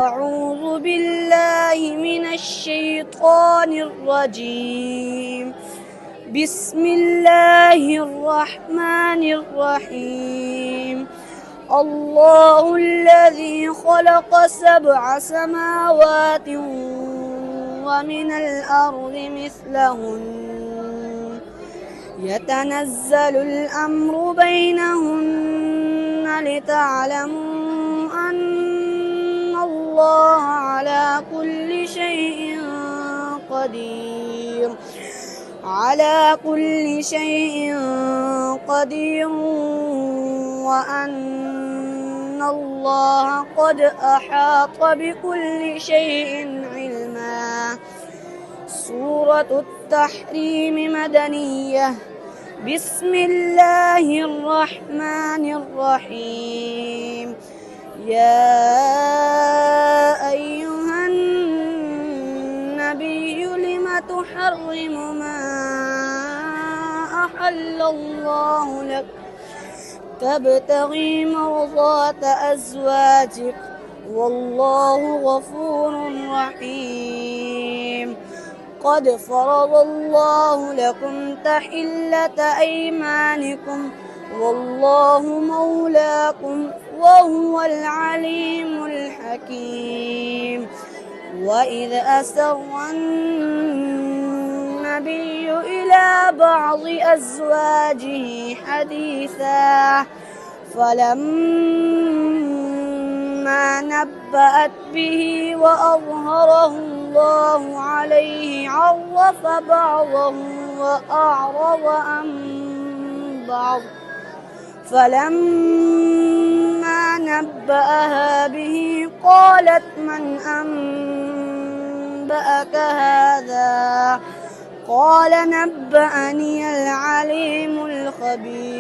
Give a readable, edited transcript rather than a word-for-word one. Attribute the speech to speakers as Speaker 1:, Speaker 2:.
Speaker 1: أعوذ بالله من الشيطان الرجيم. بسم الله الرحمن الرحيم. الله الذي خلق 7 سماوات ومن الأرض مثلهن يتنزل الأمر بينهن لتعلموا أن الله على كل شيء قدير وأن الله قد أحاط بكل شيء علما. سورة التحريم مدنية. بسم الله الرحمن الرحيم. يا أيها النبي لم تحرم ما أحل الله لك تبتغي مرضات أزواجك والله غفور رحيم. قد فرض الله لكم تحلة أيمانكم والله مولاكم وهو العليم الحكيم. وإذ أسر النبي إلى بعض أزواجه حديثا فلما نبأت به وأظهره الله عليه عرف بعضه وأعرض عن بعض. فلما نبأها به قالت من أنبأك هذا؟ قال نبأني العليم الخبير.